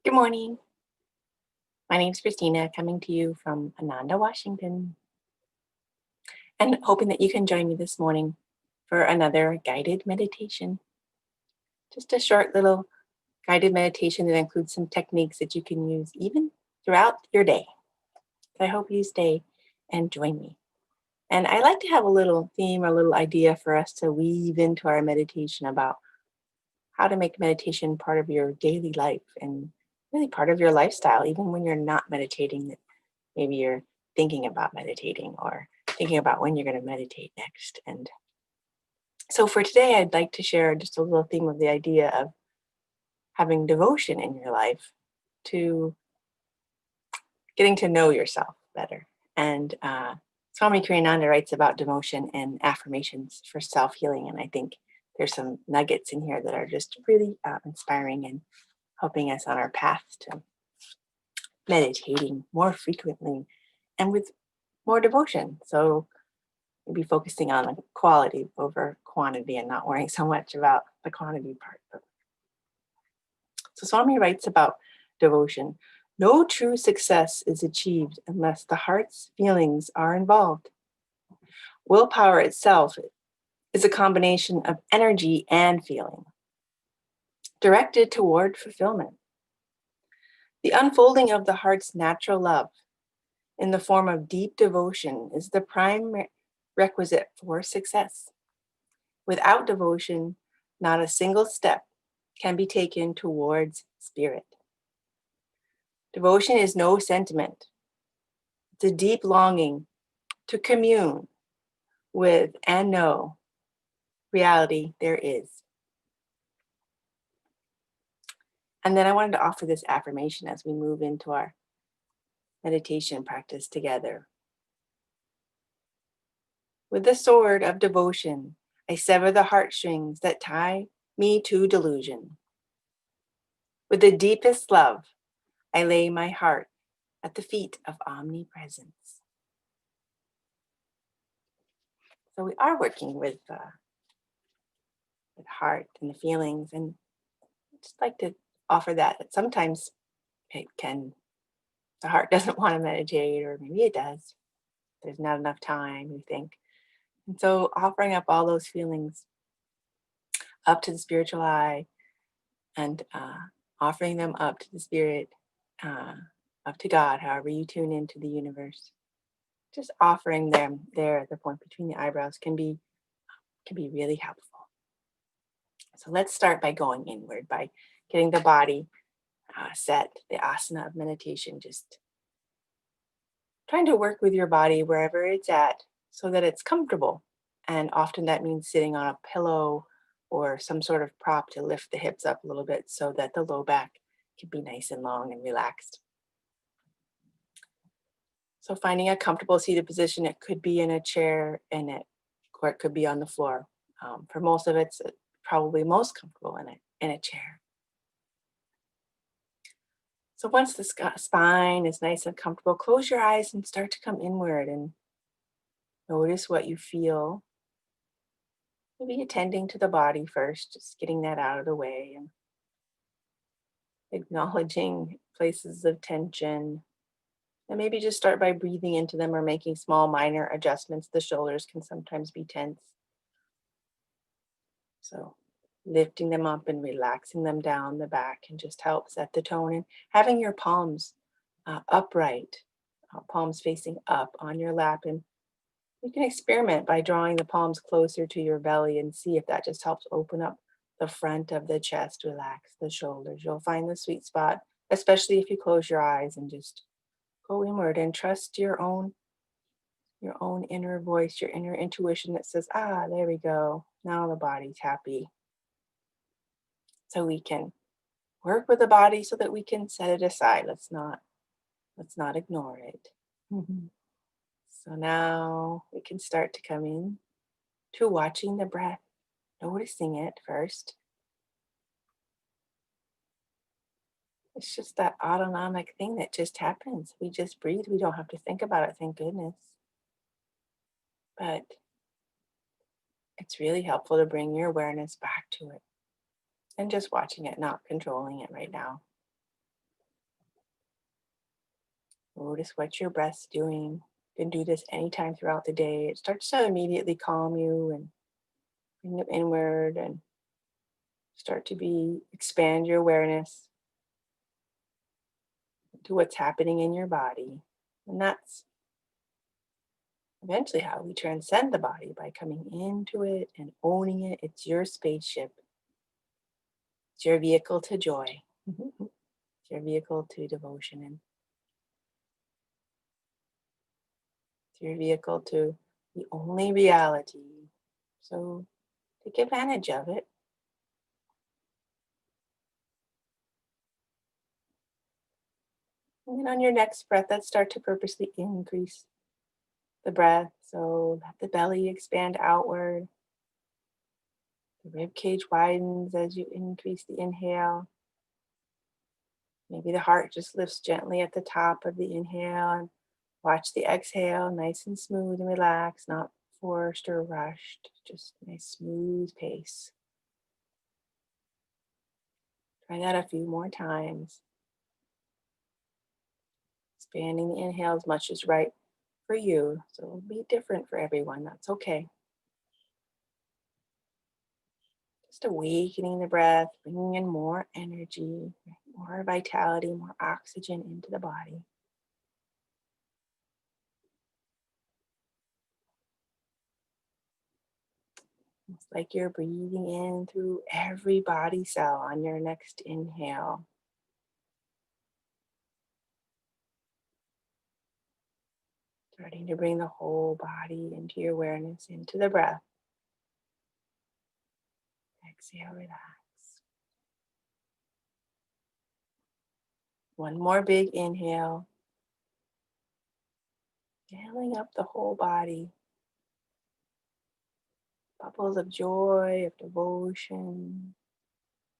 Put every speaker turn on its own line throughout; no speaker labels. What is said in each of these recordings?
Good morning. My name's Christina, coming to you from Ananda, Washington, and hoping that you can join me this morning for another guided meditation. Just a short little guided meditation that includes some techniques that you can use even throughout your day. So I hope you stay and join me. And I like to have a little theme or a little idea for us to weave into our meditation about how to make meditation part of your daily life and really part of your lifestyle, even when you're not meditating. Maybe you're thinking about meditating or thinking about when you're going to meditate next. And so for today, I'd like to share just a little theme of the idea of having devotion in your life to getting to know yourself better. And Swami Kriyananda writes about devotion and affirmations for self-healing. And I think there's some nuggets in here that are just really inspiring and helping us on our path to meditating more frequently and with more devotion. So maybe focusing on the quality over quantity and not worrying so much about the quantity part. So Swami writes about devotion. No true success is achieved unless the heart's feelings are involved. Willpower itself is a combination of energy and feeling, directed toward fulfillment. The unfolding of the heart's natural love in the form of deep devotion is the prime requisite for success. Without devotion, not a single step can be taken towards spirit. Devotion is no sentiment. It's a deep longing to commune with and know reality there is. And then I wanted to offer this affirmation as we move into our meditation practice together. With the sword of devotion, I sever the heartstrings that tie me to delusion. With the deepest love, I lay my heart at the feet of omnipresence. So we are working with heart and the feelings, and I just like to offer that sometimes the heart doesn't want to meditate, or maybe it does. There's not enough time, we think. And so offering up all those feelings up to the spiritual eye and offering them up to the spirit, up to God, however you tune into the universe. Just offering them there at the point between the eyebrows can be really helpful. So let's start by going inward, by getting the body set, the asana of meditation, just trying to work with your body wherever it's at so that it's comfortable. And often that means sitting on a pillow or some sort of prop to lift the hips up a little bit so that the low back can be nice and long and relaxed. So finding a comfortable seated position, it could be in a chair or it could be on the floor. For most of it's probably most comfortable in a chair. So once the spine is nice and comfortable, close your eyes and start to come inward and notice what you feel. Maybe attending to the body first, just getting that out of the way and acknowledging places of tension. And maybe just start by breathing into them or making small minor adjustments. The shoulders can sometimes be tense. So lifting them up and relaxing them down the back can just help set the tone. And having your palms upright, palms facing up on your lap. And you can experiment by drawing the palms closer to your belly and see if that just helps open up the front of the chest, relax the shoulders. You'll find the sweet spot, especially if you close your eyes and just go inward and trust your own inner voice, your inner intuition that says, there we go. Now the body's happy. So we can work with the body so that we can set it aside. Let's not ignore it. Mm-hmm. So now we can start to come in to watching the breath, noticing it first. It's just that autonomic thing that just happens. We just breathe. We don't have to think about it, thank goodness. But it's really helpful to bring your awareness back to it and just watching it, not controlling it right now. Notice what your breath's doing. You can do this anytime throughout the day. It starts to immediately calm you and bring you inward and start to expand your awareness to what's happening in your body. And that's eventually how we transcend the body, by coming into it and owning it. It's your spaceship. It's your vehicle to joy. It's your vehicle to devotion, and it's your vehicle to the only reality. So take advantage of it. And then on your next breath, let's start to purposely increase the breath. So let the belly expand outward. The rib cage widens as you increase the inhale. Maybe the heart just lifts gently at the top of the inhale, and watch the exhale, nice and smooth and relaxed, not forced or rushed, just a nice smooth pace. Try that a few more times. Expanding the inhale as much as right for you. So it'll be different for everyone. That's okay. Just awakening the breath, bringing in more energy, more vitality, more oxygen into the body. It's like you're breathing in through every body cell on your next inhale. Starting to bring the whole body into your awareness, into the breath. Exhale, relax. One more big inhale. Filling up the whole body. Bubbles of joy, of devotion.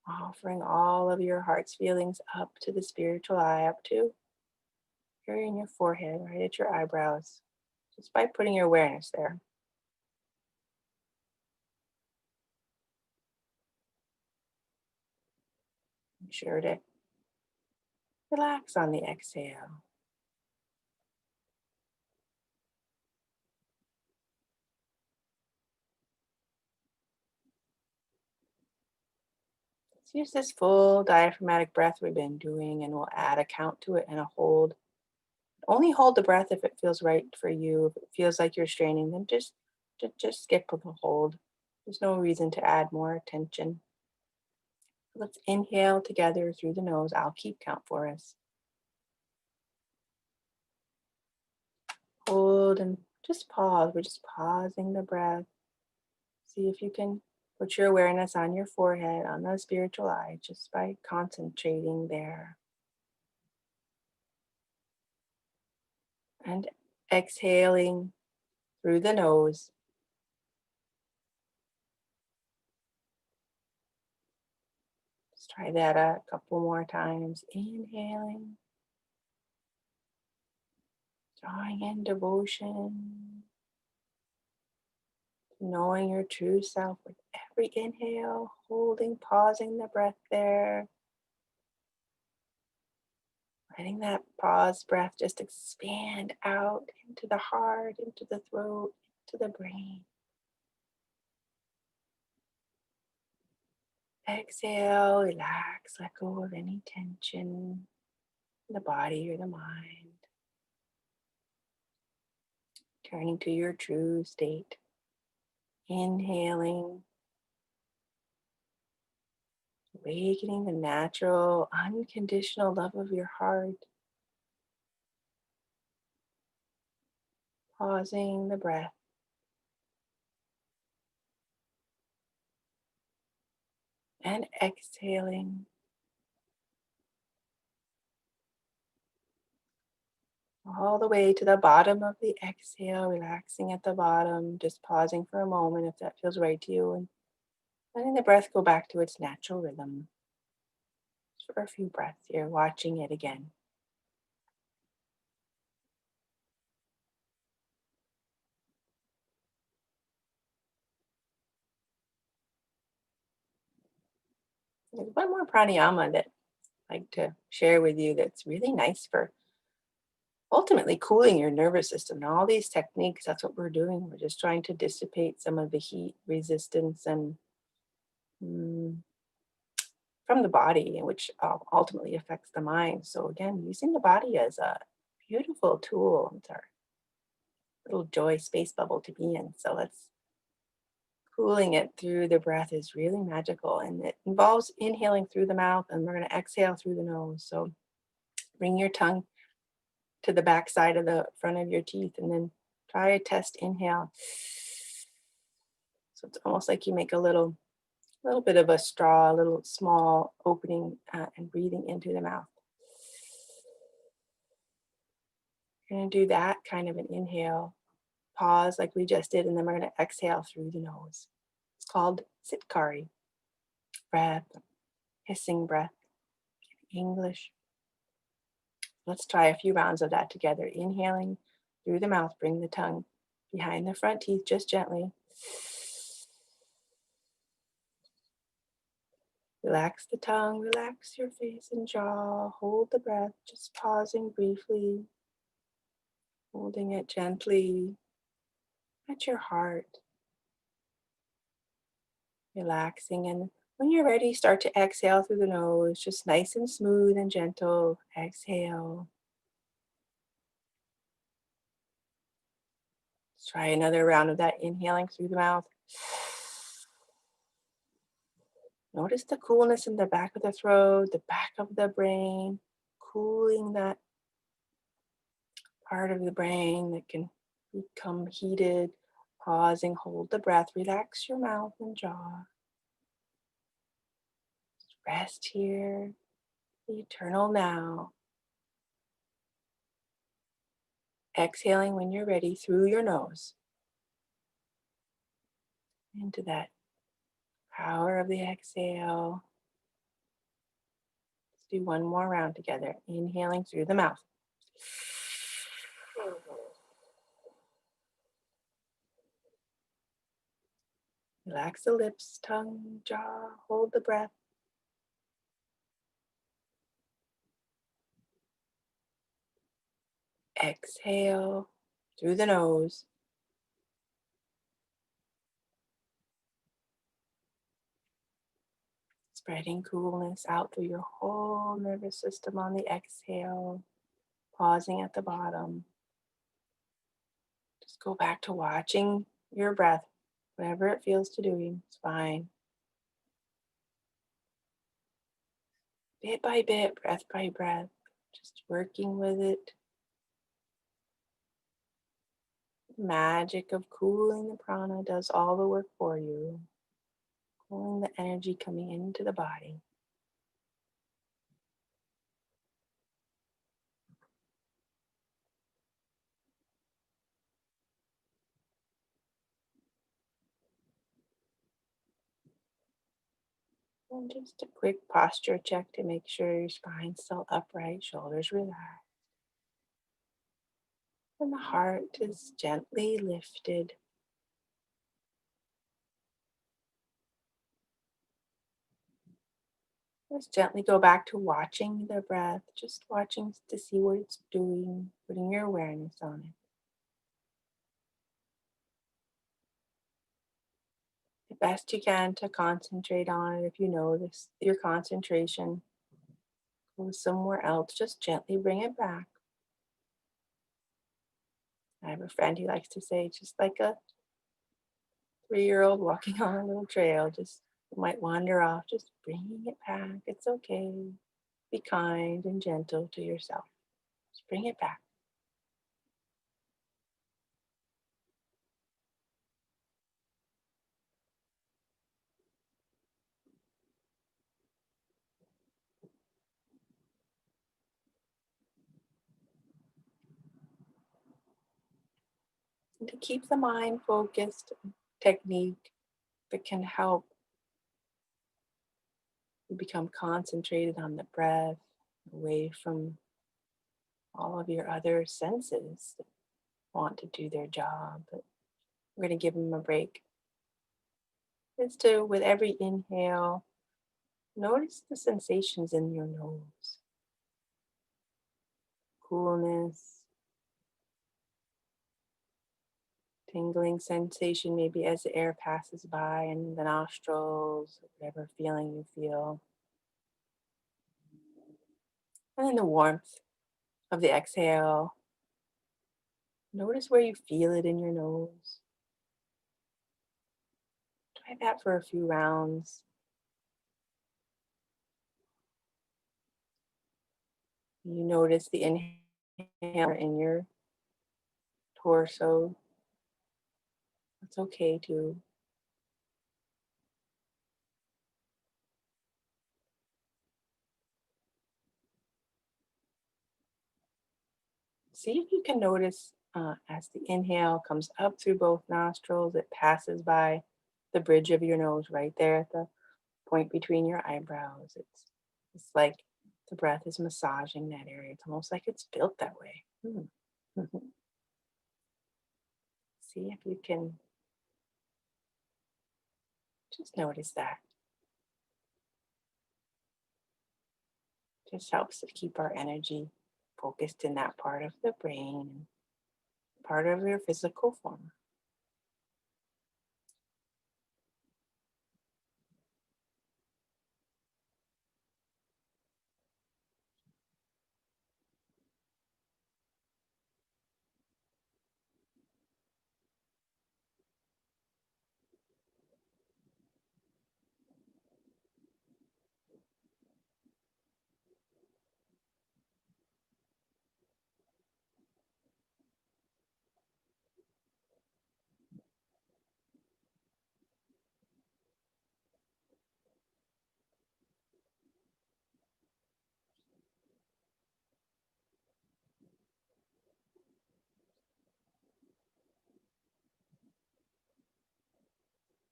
Offering all of your heart's feelings up to the spiritual eye, up to here in your forehead, right at your eyebrows. Just by putting your awareness there. Be sure to relax on the exhale. Let's use this full diaphragmatic breath we've been doing, and we'll add a count to it and a hold. Only hold the breath if it feels right for you. If it feels like you're straining, then just skip the hold. There's no reason to add more attention. Let's inhale together through the nose. I'll keep count for us. Hold and just pause. We're just pausing the breath. See if you can put your awareness on your forehead, on the spiritual eye, just by concentrating there. And exhaling through the nose. Let's try that a couple more times. Inhaling, drawing in devotion, knowing your true self with every inhale, holding, pausing the breath there. Letting that pause breath just expand out into the heart, into the throat, into the brain. Exhale, relax, let go of any tension in the body or the mind. Turning to your true state. Inhaling, awakening the natural, unconditional love of your heart. Pausing the breath. And exhaling. All the way to the bottom of the exhale, relaxing at the bottom, just pausing for a moment if that feels right to you, and letting the breath go back to its natural rhythm. Just for a few breaths here, watching it again. There's one more pranayama that I'd like to share with you that's really nice for ultimately cooling your nervous system. Now, all these techniques, that's what we're doing. We're just trying to dissipate some of the heat resistance and mm, from the body, which ultimately affects the mind. So again, using the body as a beautiful tool. It's our little joy space bubble to be in. So let's cooling it through the breath is really magical, and it involves inhaling through the mouth, and we're going to exhale through the nose. So bring your tongue to the back side of the front of your teeth, and then try a test inhale. So it's almost like you make a little bit of a straw, a little small opening, and breathing into the mouth. You're going to do that kind of an inhale, pause like we just did, and then we're going to exhale through the nose. It's called Sitkari breath, hissing breath in English. Let's try a few rounds of that together. Inhaling through the mouth, bring the tongue behind the front teeth just gently. Relax the tongue, relax your face and jaw. Hold the breath, just pausing briefly, holding it gently at your heart. Relaxing, and when you're ready, start to exhale through the nose, just nice and smooth and gentle. Exhale. Let's try another round of that inhaling through the mouth. Notice the coolness in the back of the throat, the back of the brain, cooling that part of the brain that can become heated. Pausing, hold the breath, relax your mouth and jaw. Rest here, the eternal now. Exhaling when you're ready through your nose. Into that power of the exhale. Let's do one more round together. Inhaling through the mouth. Relax the lips, tongue, jaw. Hold the breath. Exhale through the nose. Spreading coolness out through your whole nervous system on the exhale. Pausing at the bottom. Just go back to watching your breath. Whatever it feels to doing, it's fine. Bit by bit, breath by breath, just working with it. The magic of cooling the prana does all the work for you. Cooling the energy coming into the body. And just a quick posture check to make sure your spine's still upright, shoulders relaxed. And the heart is gently lifted. Just gently go back to watching the breath, just watching to see what it's doing, putting your awareness on it. The best you can to concentrate on it. If you notice your concentration goes somewhere else, just gently bring it back. I have a friend who likes to say, just like a 3-year-old walking on a little trail, just you might wander off, just bringing it back. It's okay. Be kind and gentle to yourself. Just bring it back. And to keep the mind focused, technique that can help you become concentrated on the breath, away from all of your other senses that want to do their job, but we're going to give them a break. Is to, with every inhale, notice the sensations in your nose. Coolness, tingling sensation maybe as the air passes by in the nostrils, whatever feeling you feel. And then the warmth of the exhale. Notice where you feel it in your nose. Try that for a few rounds. You notice the inhale in your torso. That's okay too. See if you can notice as the inhale comes up through both nostrils, it passes by the bridge of your nose right there at the point between your eyebrows. It's like the breath is massaging that area. It's almost like it's built that way. See if you can just notice that. Just helps to keep our energy focused in that part of the brain, part of your physical form.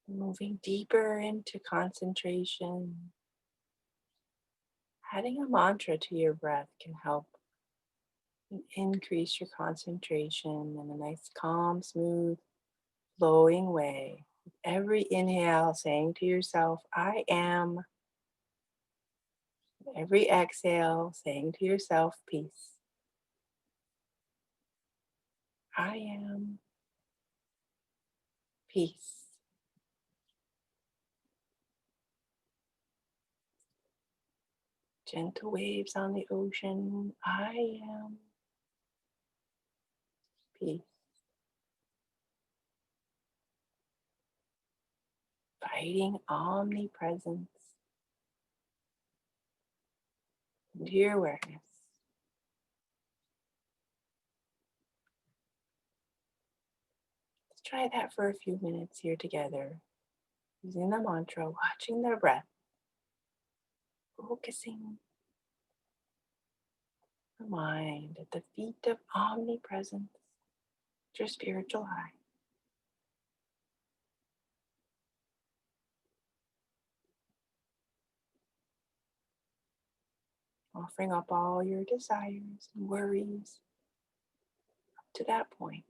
Moving deeper into concentration. Adding a mantra to your breath can help increase your concentration in a nice, calm, smooth, flowing way. With every inhale, saying to yourself, I am. Every exhale, saying to yourself, peace. I am peace. Gentle waves on the ocean. I am peace. Inviting omnipresence into your awareness. Let's try that for a few minutes here together. Using the mantra, watching the breath, focusing the mind at the feet of omnipresence, your spiritual eye. Offering up all your desires and worries up to that point.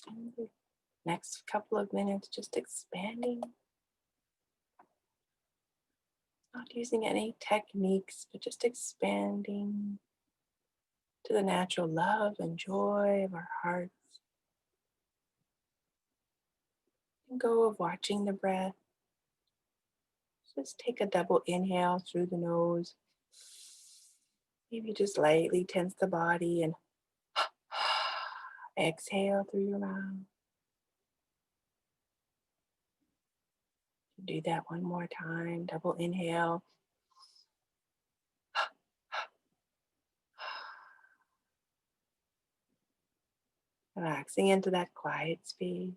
And the next couple of minutes, just expanding, not using any techniques, but just expanding to the natural love and joy of our hearts. And go of watching the breath. Just take a double inhale through the nose. Maybe just lightly tense the body and exhale through your mouth. Do that one more time. Double inhale. Relaxing into that quiet space,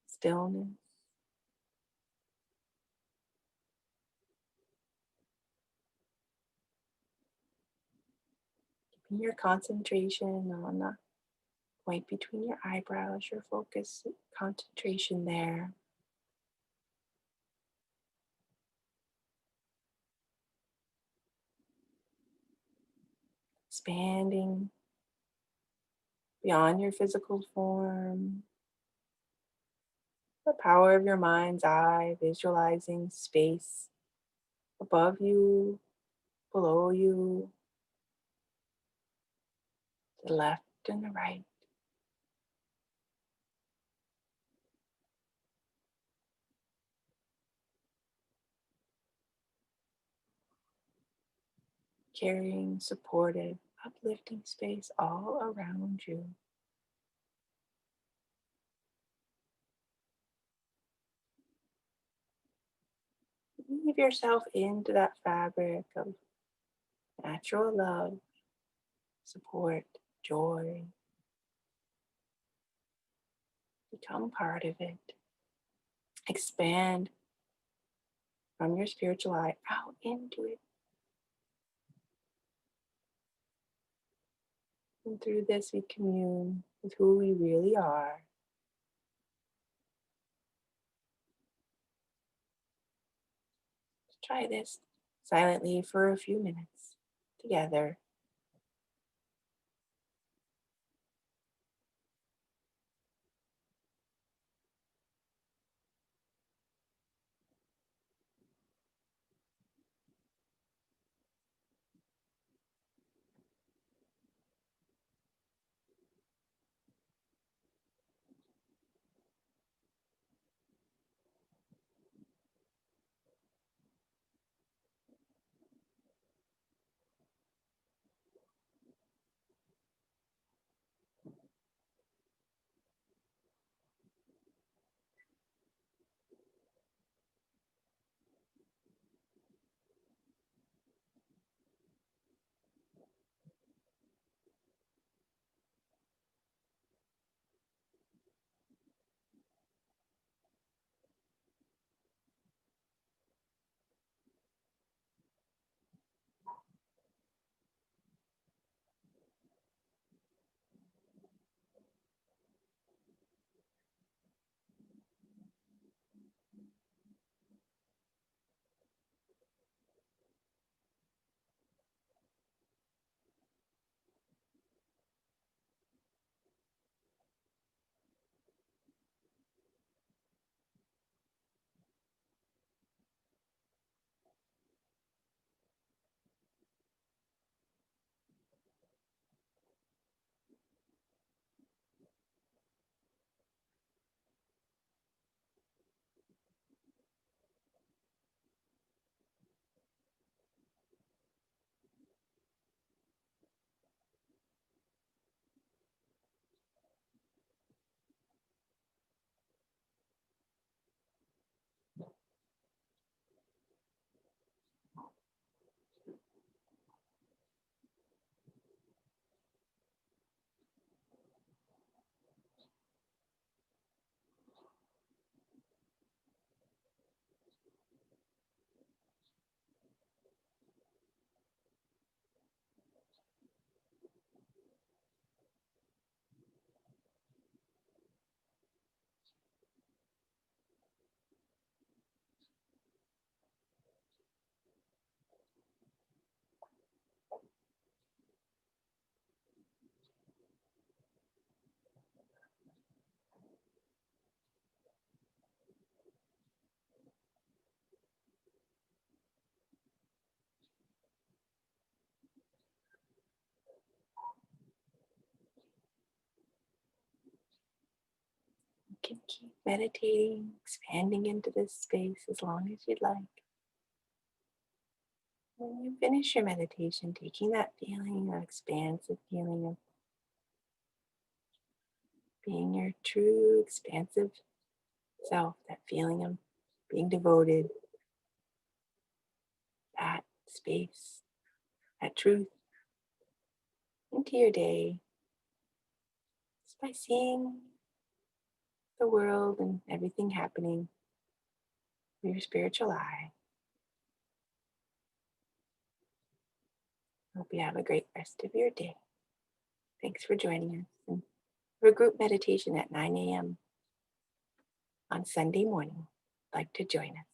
stillness. Keeping your concentration on the point between your eyebrows, your focus, concentration there. Expanding beyond your physical form. The power of your mind's eye, visualizing space above you, below you, to the left and the right. Carrying supportive, uplifting space all around you. Weave yourself into that fabric of natural love, support, joy. Become part of it. Expand from your spiritual eye out into it. And through this, we commune with who we really are. Try this silently for a few minutes together. can keep meditating, expanding into this space as long as you'd like. When you finish your meditation, taking that feeling, that expansive feeling of being your true, expansive self, that feeling of being devoted, that space, that truth into your day, just by seeing the world and everything happening through your spiritual eye. Hope you have a great rest of your day. Thanks for joining us. And for a group meditation at 9 a.m. on Sunday morning, like to join us.